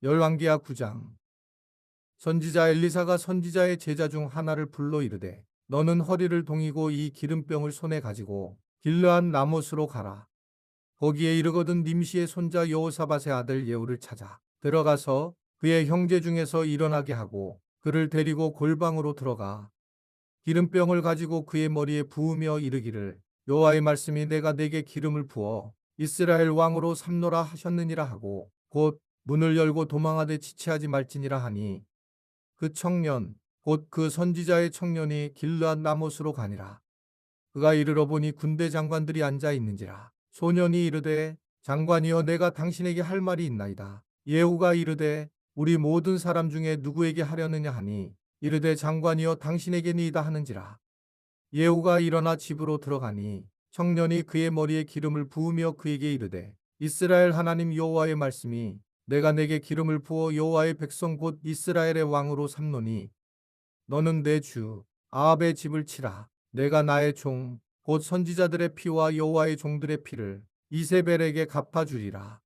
열왕기하 9장. 선지자 엘리사가 선지자의 제자 중 하나를 불러 이르되 너는 허리를 동이고 이 기름병을 손에 가지고 길르앗 라못으로 가라. 거기에 이르거든 nim시의 손자 여호사밧의 아들 예후를 찾아 들어가서 그의 형제 중에서 일어나게 하고 그를 데리고 골방으로 들어가 기름병을 가지고 그의 머리에 부으며 이르기를 여호와의 말씀이 내가 내게 기름을 부어 이스라엘 왕으로 삼노라 하셨느니라 하고 곧 문을 열고 도망하되 지체하지 말지니라 하니 그 청년 곧 그 선지자의 청년이 길르앗 라못으로 가니라. 그가 이르러 보니 군대 장관들이 앉아 있는지라. 소년이 이르되 장관이여 내가 당신에게 할 말이 있나이다. 예후가 이르되 우리 모든 사람 중에 누구에게 하려느냐 하니 이르되 장관이여 당신에게니이다 하는지라. 예후가 일어나 집으로 들어가니 청년이 그의 머리에 기름을 부으며 그에게 이르되 이스라엘 하나님 여호와의 말씀이 내가 내게 기름을 부어 여호와의 백성 곧 이스라엘의 왕으로 삼노니 너는 내 주 아합의 집을 치라. 내가 나의 종 곧 선지자들의 피와 여호와의 종들의 피를 이세벨에게 갚아주리라.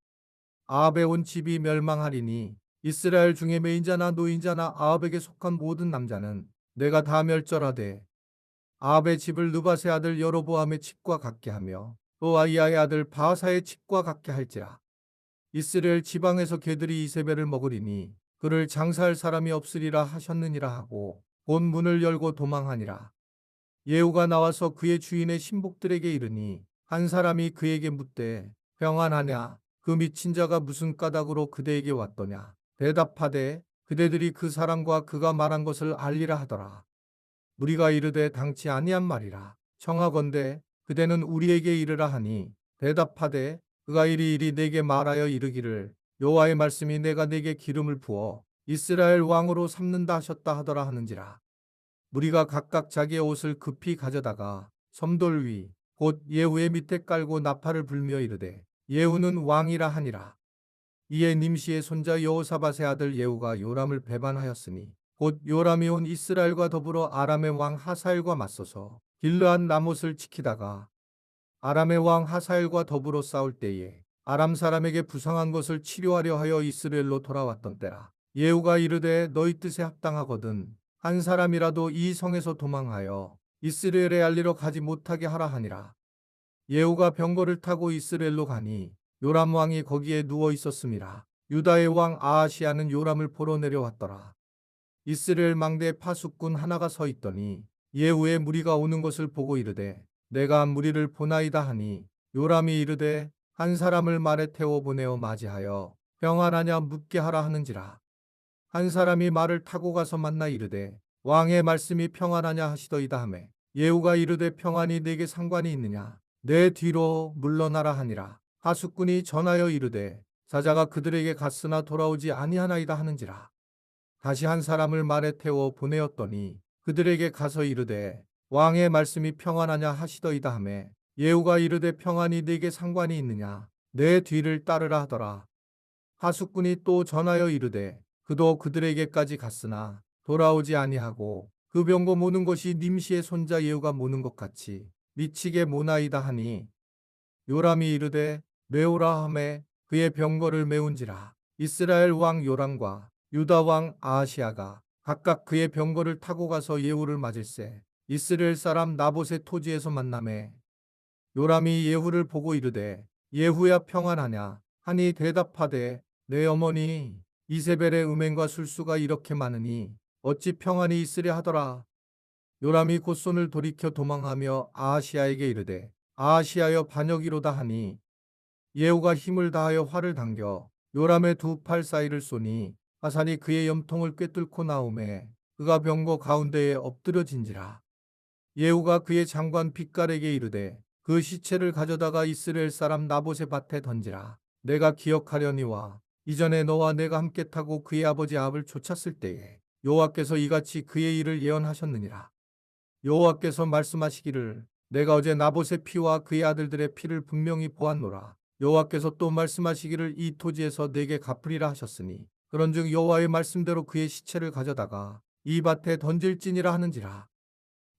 아합의 온 집이 멸망하리니 이스라엘 중에 매인자나 노인자나 아합에게 속한 모든 남자는 내가 다 멸절하되 아합의 집을 느밧의 아들 여로보암의 집과 같게 하며 또 아이야의 아들 바하사의 집과 같게 할지라. 이스라엘 지방에서 개들이 이세벨을 먹으리니 그를 장사할 사람이 없으리라 하셨느니라 하고 곧 문을 열고 도망하니라. 예후가 나와서 그의 주인의 신복들에게 이르니 한 사람이 그에게 묻되 평안하냐 그 미친 자가 무슨 까닭으로 그대에게 왔더냐 대답하되 그대들이 그 사람과 그가 말한 것을 알리라 하더라. 무리가 이르되 당치 아니한 말이라. 청하건대 그대는 우리에게 이르라 하니 대답하되 그가 이리 내게 말하여 이르기를 여호와의 말씀이 내가 내게 기름을 부어 이스라엘 왕으로 삼는다 하셨다 하더라 하는지라. 무리가 각각 자기의 옷을 급히 가져다가 섬돌 위 곧 예후의 밑에 깔고 나팔을 불며 이르되 예후는 왕이라 하니라. 이에 nim시의 손자 여호사밧의 아들 예후가 요람을 배반하였으니 곧 요람이 온 이스라엘과 더불어 아람의 왕 하사엘과 맞서서 길르앗 라못을 지키다가 아람의 왕 하사엘과 더불어 싸울 때에 아람 사람에게 부상한 것을 치료하려 하여 이스라엘로 돌아왔던 때라. 예후가 이르되 너희 뜻에 합당하거든 한 사람이라도 이 성에서 도망하여 이스라엘에 알리러 가지 못하게 하라 하니라. 예후가 병거를 타고 이스라엘로 가니 요람 왕이 거기에 누워 있었음이라. 유다의 왕 아하시야는 요람을 보러 내려왔더라. 이스라엘 망대 파수꾼 하나가 서 있더니 예후의 무리가 오는 것을 보고 이르되 내가 무리를 보나이다 하니 요람이 이르되 한 사람을 말에 태워 보내어 맞이하여 평안하냐 묻게 하라 하는지라. 한 사람이 말을 타고 가서 만나 이르되 왕의 말씀이 평안하냐 하시더이다 하매 예후가 이르되 평안이 내게 상관이 있느냐 내 뒤로 물러나라 하니라. 하수꾼이 전하여 이르되 사자가 그들에게 갔으나 돌아오지 아니하나이다 하는지라. 다시 한 사람을 말에 태워 보내었더니 그들에게 가서 이르되 왕의 말씀이 평안하냐 하시더이다 하매 예후가 이르되 평안이 내게 상관이 있느냐 내 뒤를 따르라 하더라. 하수꾼이 또 전하여 이르되 그도 그들에게까지 갔으나 돌아오지 아니하고 그 병거 모는 것이 nim시의 손자 예후가 모는 것 같이 미치게 모나이다 하니 요람이 이르되 메오라 하매 그의 병거를 메운지라. 이스라엘 왕 요람과 유다 왕 아하시야가 각각 그의 병거를 타고 가서 예후를 맞을세 이스라엘 사람 나봇의 토지에서 만나매 요람이 예후를 보고 이르되 예후야 평안하냐 하니 대답하되 내 어머니 이세벨의 음행과 술수가 이렇게 많으니 어찌 평안이 있으랴 하더라. 요람이 곧 손을 돌이켜 도망하며 아하시야에게 이르되 아하시야여 반역이로다 하니 예후가 힘을 다하여 활을 당겨 요람의 두 팔 사이를 쏘니 화살이 그의 염통을 꿰뚫고 나오매 그가 병거 가운데에 엎드려진지라. 예후가 그의 장관 빛깔에게 이르되 그 시체를 가져다가 이스라엘 사람 나봇의 밭에 던지라. 내가 기억하려니와 이전에 너와 내가 함께 타고 그의 아버지 아합을 쫓았을 때에 여호와께서 이같이 그의 일을 예언하셨느니라. 여호와께서 말씀하시기를 내가 어제 나봇의 피와 그의 아들들의 피를 분명히 보았노라. 여호와께서 또 말씀하시기를 이 토지에서 내게 갚으리라 하셨으니 그런즉 여호와의 말씀대로 그의 시체를 가져다가 이 밭에 던질지니라 하는지라.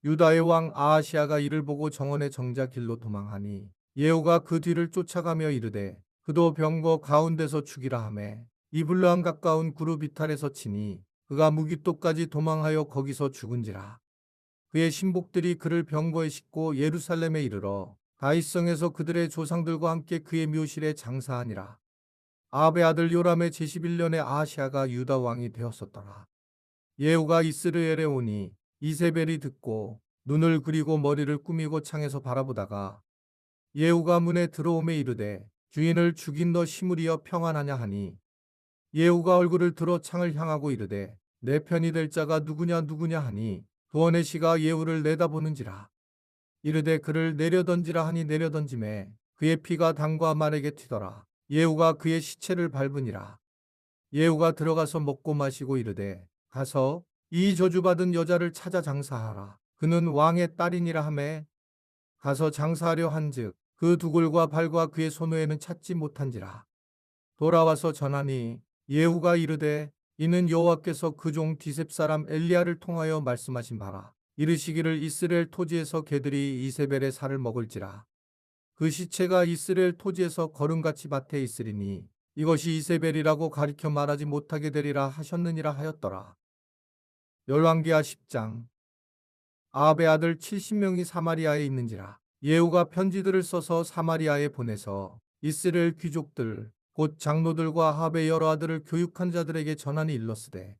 유다의 왕 아하시야가 이를 보고 정원의 정자 길로 도망하니 예후가 그 뒤를 쫓아가며 이르되 그도 병거 가운데서 죽이라 하매 이블르한 가까운 구르 비탈에서 치니 그가 무기토까지 도망하여 거기서 죽은지라. 그의 신복들이 그를 병거에 싣고 예루살렘에 이르러 다윗성에서 그들의 조상들과 함께 그의 묘실에 장사하니라. 아합의 아들 요람의 제11년에 아하시아가 유다 왕이 되었었더라. 예후가 이스라엘에 오니 이세벨이 듣고 눈을 그리고 머리를 꾸미고 창에서 바라보다가 예후가 문에 들어오매 이르되 주인을 죽인 너 시므리여 평안하냐 하니 예후가 얼굴을 들어 창을 향하고 이르되 내 편이 될 자가 누구냐 누구냐 하니 두원의 시가 예후를 내다보는지라. 이르되 그를 내려던지라 하니 내려던짐에 그의 피가 당과 말에게 튀더라. 예후가 그의 시체를 밟으니라. 예후가 들어가서 먹고 마시고 이르되 가서 이 저주받은 여자를 찾아 장사하라. 그는 왕의 딸이니라 하매 가서 장사하려 한즉 그 두골과 발과 그의 손후에는 찾지 못한지라. 돌아와서 전하니 예후가 이르되 이는 여호와께서 그 종 디셉 사람 엘리야를 통하여 말씀하신 바라. 이르시기를 이스라엘 토지에서 개들이 이세벨의 살을 먹을지라. 그 시체가 이스라엘 토지에서 거름같이 밭에 있으리니 이것이 이세벨이라고 가리켜 말하지 못하게 되리라 하셨느니라 하였더라. 열왕기하 10장. 아합의 아들 70명이 사마리아에 있는지라. 예후가 편지들을 써서 사마리아에 보내서 이스라엘 귀족들 곧 장로들과 아합의 여러 아들을 교육한 자들에게 전하니 일렀으되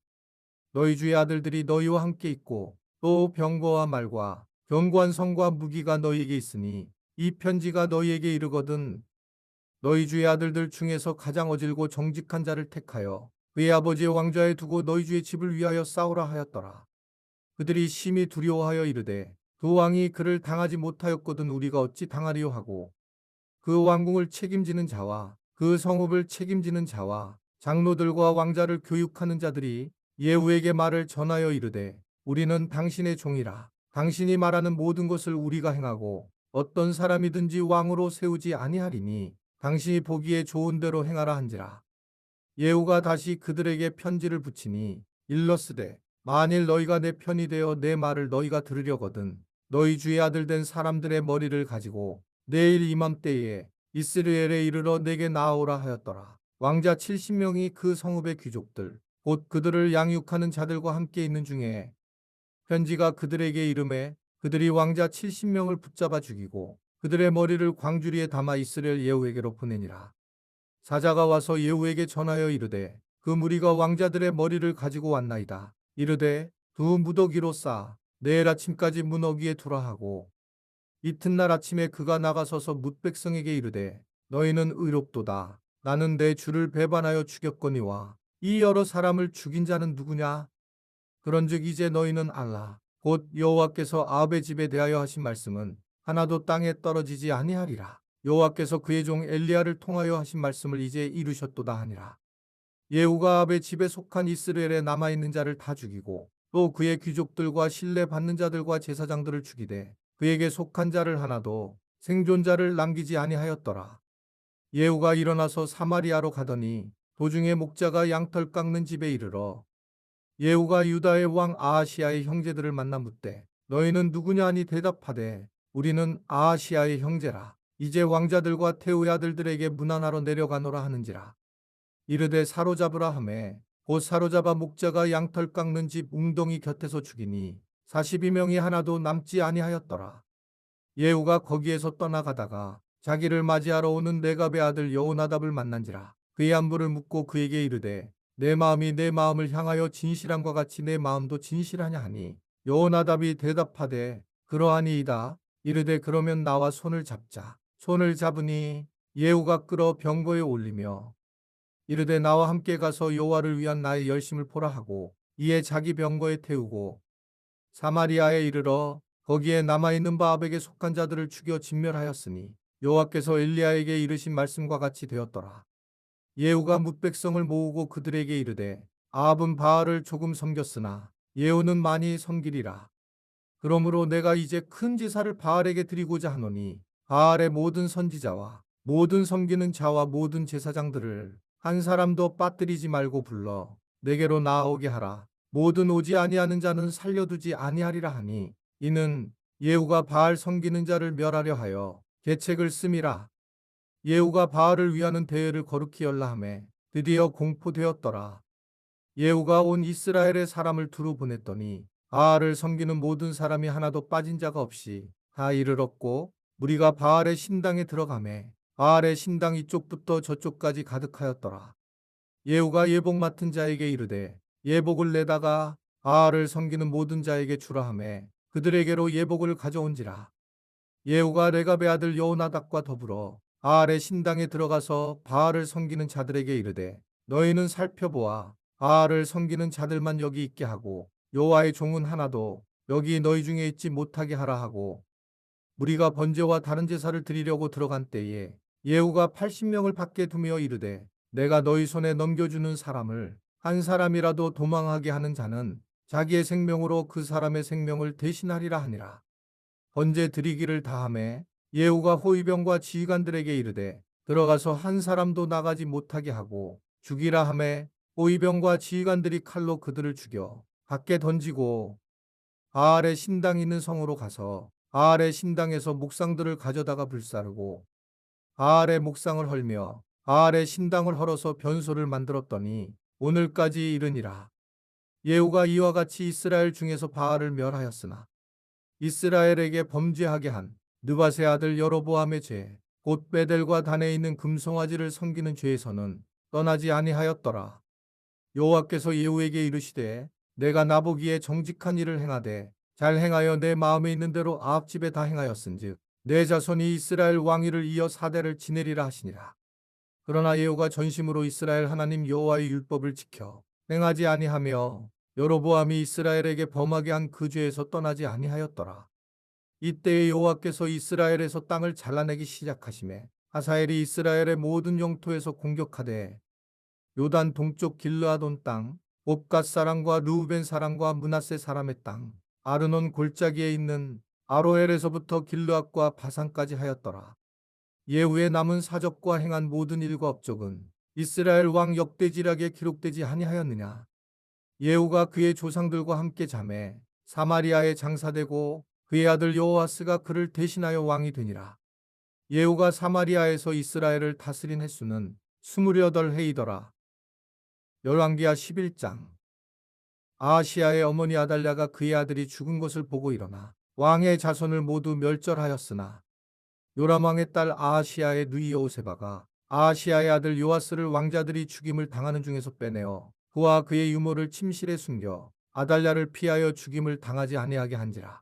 너희 주의 아들들이 너희와 함께 있고 또 병거와 말과 견고한 성과 무기가 너희에게 있으니 이 편지가 너희에게 이르거든 너희 주의 아들들 중에서 가장 어질고 정직한 자를 택하여 그의 아버지의 왕좌에 두고 너희 주의 집을 위하여 싸우라 하였더라. 그들이 심히 두려워하여 이르되 두 왕이 그를 당하지 못하였거든 우리가 어찌 당하리요 하고 그 왕궁을 책임지는 자와 그 성읍을 책임지는 자와 장로들과 왕자를 교육하는 자들이 예후에게 말을 전하여 이르되 우리는 당신의 종이라. 당신이 말하는 모든 것을 우리가 행하고 어떤 사람이든지 왕으로 세우지 아니하리니 당신이 보기에 좋은 대로 행하라 한지라. 예후가 다시 그들에게 편지를 붙이니 일렀으되 만일 너희가 내 편이 되어 내 말을 너희가 들으려거든 너희 주의 아들 된 사람들의 머리를 가지고 내일 이맘때에 이스라엘에 이르러 내게 나아오라 하였더라. 왕자 70명이 그 성읍의 귀족들 곧 그들을 양육하는 자들과 함께 있는 중에 편지가 그들에게 이르매 그들이 왕자 70명을 붙잡아 죽이고 그들의 머리를 광주리에 담아 이스라엘 예후에게로 보내니라. 사자가 와서 예후에게 전하여 이르되 그 무리가 왕자들의 머리를 가지고 왔나이다. 이르되 두 무더기로 싸 내일 아침까지 문어기에 두라 하고 이튿날 아침에 그가 나가서서 뭇백성에게 이르되 너희는 의롭도다. 나는 내 주를 배반하여 죽였거니와 이 여러 사람을 죽인 자는 누구냐? 그런즉 이제 너희는 알라. 곧 여호와께서 아합의 집에 대하여 하신 말씀은 하나도 땅에 떨어지지 아니하리라. 여호와께서 그의 종 엘리야를 통하여 하신 말씀을 이제 이루셨도다 하니라. 예후가 아합의 집에 속한 이스라엘에 남아있는 자를 다 죽이고 또 그의 귀족들과 신뢰받는 자들과 제사장들을 죽이되 그에게 속한 자를 하나도 생존자를 남기지 아니하였더라. 예후가 일어나서 사마리아로 가더니 도중에 목자가 양털 깎는 집에 이르러 예후가 유다의 왕 아하시아의 형제들을 만나 묻되 너희는 누구냐 하니 대답하되 우리는 아하시아의 형제라. 이제 왕자들과 태우의 아들들에게 문안하러 내려가노라 하는지라. 이르되 사로잡으라 하매 곧 사로잡아 목자가 양털 깎는 집 웅덩이 곁에서 죽이니 42명이 하나도 남지 아니하였더라. 예후가 거기에서 떠나가다가 자기를 맞이하러 오는 네갑의 아들 여호나답을 만난지라. 그의 안부를 묻고 그에게 이르되 내 마음이 내 마음을 향하여 진실함과 같이 내 마음도 진실하냐 하니 여호나답이 대답하되 그러하니이다. 이르되 그러면 나와 손을 잡자. 손을 잡으니 예후가 끌어 병거에 올리며 이르되 나와 함께 가서 여호와를 위한 나의 열심을 보라 하고 이에 자기 병거에 태우고 사마리아에 이르러 거기에 남아있는 바합에게 속한 자들을 죽여 진멸하였으니 여호와께서 엘리야에게 이르신 말씀과 같이 되었더라. 예후가 뭇백성을 모으고 그들에게 이르되 아합은 바알을 조금 섬겼으나 예후는 많이 섬기리라. 그러므로 내가 이제 큰 제사를 바알에게 드리고자 하노니 바알의 모든 선지자와 모든 섬기는 자와 모든 제사장들을 한 사람도 빠뜨리지 말고 불러 내게로 나아오게 하라. 모든 오지 아니하는 자는 살려두지 아니하리라 하니 이는 예후가 바알 섬기는 자를 멸하려 하여 계책을 씀이라. 예후가 바알을 위하는 대회를 거룩히 열라 하매 드디어 공포되었더라. 예후가 온 이스라엘의 사람을 두루 보냈더니 바알을 섬기는 모든 사람이 하나도 빠진 자가 없이 다 이르렀고 무리가 바알의 신당에 들어가매 바알의 신당 이쪽부터 저쪽까지 가득하였더라. 예후가 예복 맡은 자에게 이르되 예복을 내다가 바알을 섬기는 모든 자에게 주라 하매 그들에게로 예복을 가져온지라. 예후가 레갑의 아들 여호나답과 더불어 바알의 신당에 들어가서 바알을 섬기는 자들에게 이르되 너희는 살펴보아 바알을 섬기는 자들만 여기 있게 하고 여호와의 종은 하나도 여기 너희 중에 있지 못하게 하라 하고 무리가 번제와 다른 제사를 드리려고 들어간 때에 예후가 80명을 밖에 두며 이르되 내가 너희 손에 넘겨주는 사람을 한 사람이라도 도망하게 하는 자는 자기의 생명으로 그 사람의 생명을 대신하리라 하니라. 번제 드리기를 다하매 예후가 호위병과 지휘관들에게 이르되 들어가서 한 사람도 나가지 못하게 하고 죽이라 하매 호위병과 지휘관들이 칼로 그들을 죽여 밖에 던지고 바알의 신당 있는 성으로 가서 바알의 신당에서 목상들을 가져다가 불사르고 바알의 목상을 헐며 바알의 신당을 헐어서 변소를 만들었더니 오늘까지 이르니라. 예후가 이와 같이 이스라엘 중에서 바알을 멸하였으나 이스라엘에게 범죄하게 한 느밧의 아들 여로보암의 죄, 곧 베델과 단에 있는 금송아지를 섬기는 죄에서는 떠나지 아니하였더라. 여호와께서 예후에게 이르시되 내가 나보기에 정직한 일을 행하되 잘 행하여 내 마음에 있는 대로 아합 집에 다 행하였은즉 내 자손이 이스라엘 왕위를 이어 4대를 지내리라 하시니라. 그러나 예후가 전심으로 이스라엘 하나님 여호와의 율법을 지켜 행하지 아니하며 여로보암이 이스라엘에게 범하게 한 그 죄에서 떠나지 아니하였더라. 이때에 여호와께서 이스라엘에서 땅을 잘라내기 시작하시매 하사엘이 이스라엘의 모든 영토에서 공격하되 요단 동쪽 길르아돈 땅, 옵갓 사람과 르우벤 사람과 므낫세 사람의 땅, 아르논 골짜기에 있는 아로엘에서부터 길르앗과 바산까지 하였더라. 예후의 남은 사적과 행한 모든 일과 업적은 이스라엘 왕 역대지략에 기록되지 아니하였느냐. 예후가 그의 조상들과 함께 잠에 사마리아에 장사되고 그의 아들 여호아스가 그를 대신하여 왕이 되니라. 예후가 사마리아에서 이스라엘을 다스린 횟수는 28해이더라. 열왕기하 11장. 아하시아의 어머니 아달랴가 그의 아들이 죽은 것을 보고 일어나 왕의 자손을 모두 멸절하였으나 요람 왕의 딸 아하시아의 누이 여호세바가 아하시아의 아들 요아스를 왕자들이 죽임을 당하는 중에서 빼내어 그와 그의 유모를 침실에 숨겨 아달랴를 피하여 죽임을 당하지 아니하게 한지라.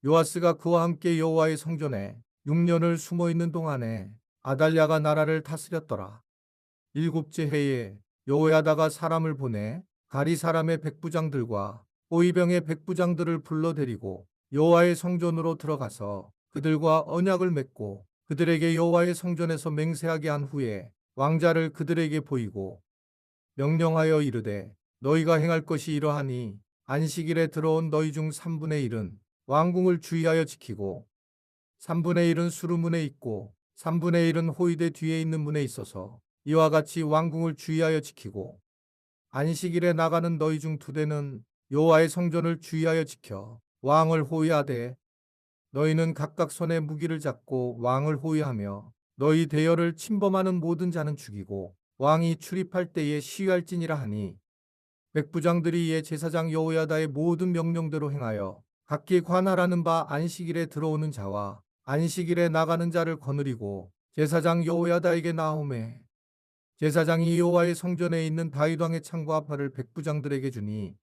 요아스가 그와 함께 여호와의 성전에 6년을 숨어 있는 동안에 아달랴가 나라를 다스렸더라. 일곱째 해에 여호야다가 사람을 보내 가리 사람의 백부장들과 호위병의 백부장들을 불러들이고 여호와의 성전으로 들어가서 그들과 언약을 맺고 그들에게 여호와의 성전에서 맹세하게 한 후에 왕자를 그들에게 보이고 명령하여 이르되 너희가 행할 것이 이러하니 안식일에 들어온 너희 중 3분의 1은 왕궁을 주의하여 지키고 3분의 1은 수루문에 있고 3분의 1은 호위대 뒤에 있는 문에 있어서 이와 같이 왕궁을 주의하여 지키고 안식일에 나가는 너희 중 2대는 여호와의 성전을 주의하여 지켜 왕을 호위하되 너희는 각각 손에 무기를 잡고 왕을 호위하며 너희 대열을 침범하는 모든 자는 죽이고 왕이 출입할 때에 시위할지니라 하니 백부장들이 이에 제사장 여호야다의 모든 명령대로 행하여 각기 관할하는 바 안식일에 들어오는 자와 안식일에 나가는 자를 거느리고 제사장 여호야다에게 나오매 제사장이 여호와의 성전에 있는 다윗 왕의 창과 팔을 백부장들에게 주니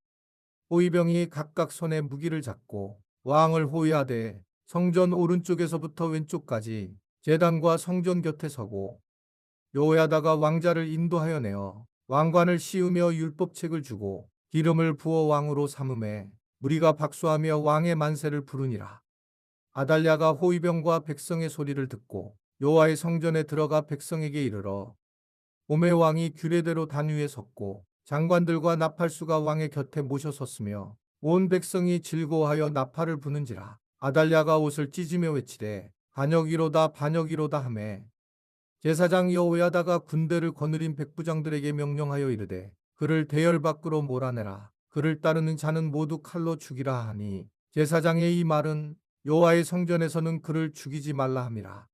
호위병이 각각 손에 무기를 잡고 왕을 호위하되 성전 오른쪽에서부터 왼쪽까지 제단과 성전 곁에 서고 여호야다가 왕자를 인도하여 내어 왕관을 씌우며 율법책을 주고 기름을 부어 왕으로 삼음에 무리가 박수하며 왕의 만세를 부르니라. 아달랴가 호위병과 백성의 소리를 듣고 여호와의 성전에 들어가 백성에게 이르러 봄에 왕이 규례대로 단 위에 섰고 장관들과 나팔수가 왕의 곁에 모셔섰으며 온 백성이 즐거워하여 나팔을 부는지라. 아달랴가 옷을 찢으며 외치되 반역이로다 반역이로다 하매 제사장 여호야다가 군대를 거느린 백부장들에게 명령하여 이르되 그를 대열 밖으로 몰아내라. 그를 따르는 자는 모두 칼로 죽이라 하니 제사장의 이 말은 여호와의 성전에서는 그를 죽이지 말라 함이라.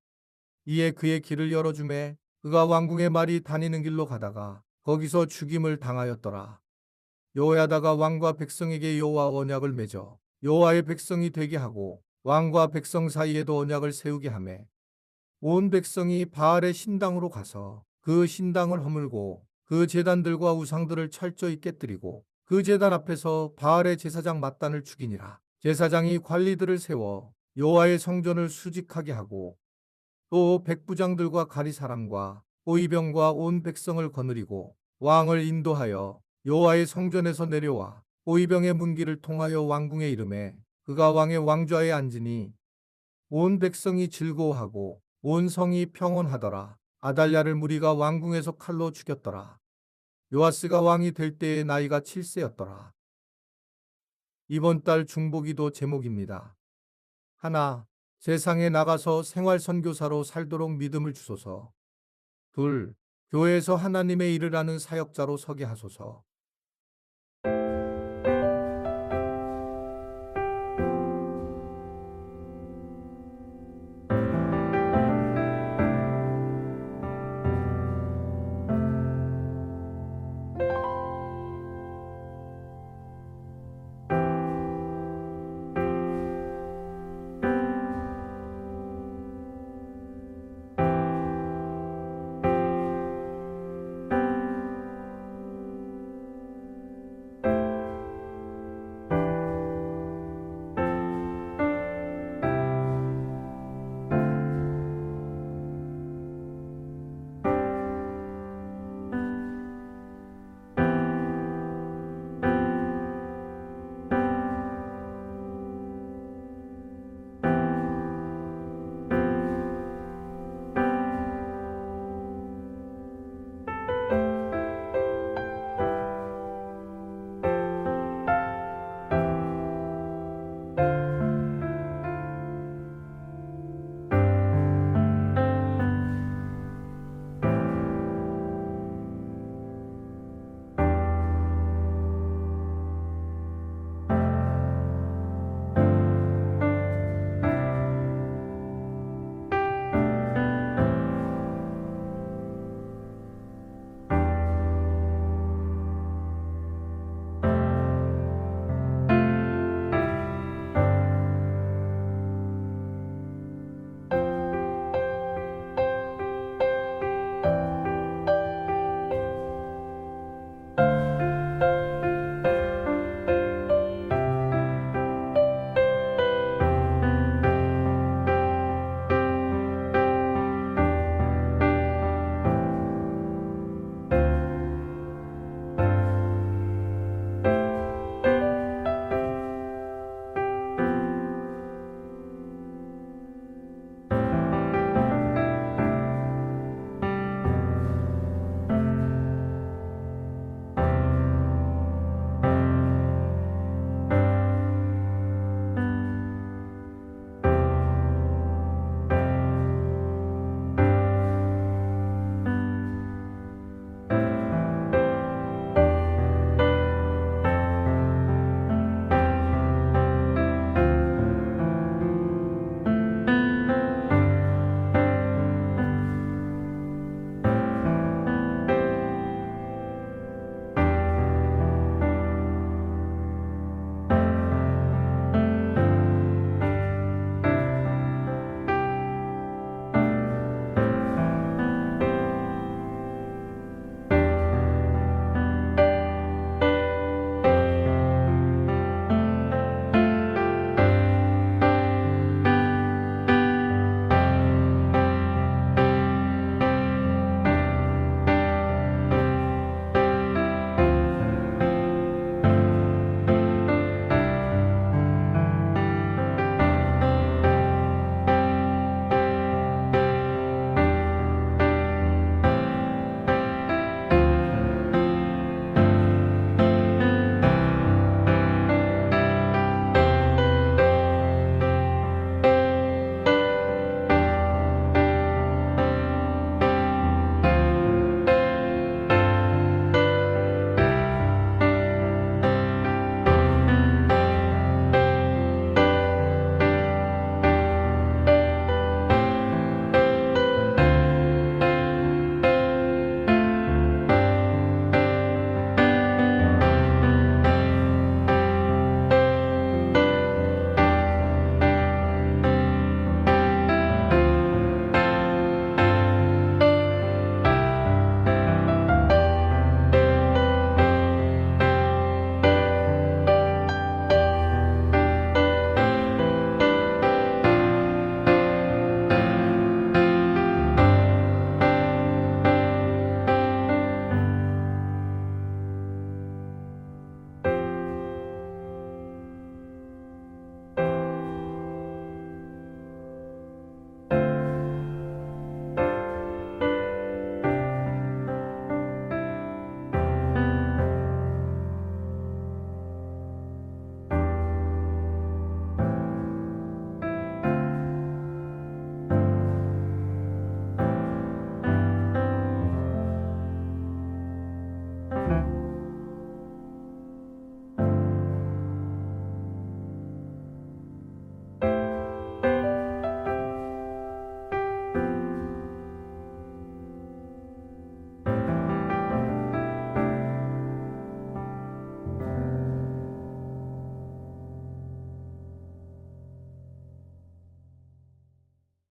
이에 그의 길을 열어주매 그가 왕궁의 말이 다니는 길로 가다가 거기서 죽임을 당하였더라. 여호야다가 왕과 백성에게 여호와 언약을 맺어 여호와의 백성이 되게 하고 왕과 백성 사이에도 언약을 세우게 하매 온 백성이 바알의 신당으로 가서 그 신당을 허물고 그 제단들과 우상들을 철저히 깨뜨리고 그 제단 앞에서 바알의 제사장 mat단을 죽이니라. 제사장이 관리들을 세워 여호와의 성전을 수직하게 하고 또 백부장들과 가리사람과 호위병과 온 백성을 거느리고 왕을 인도하여 여호와의 성전에서 내려와 호위병의 문기를 통하여 왕궁에 이르매 그가 왕의 왕좌에 앉으니 온 백성이 즐거워하고 온 성이 평온하더라. 아달랴를 무리가 왕궁에서 칼로 죽였더라. 요아스가 왕이 될 때의 나이가 7세였더라. 이번 달 중보기도 제목입니다. 하나, 세상에 나가서 생활 선교사로 살도록 믿음을 주소서. 둘, 교회에서 하나님의 일을 하는 사역자로 서게 하소서.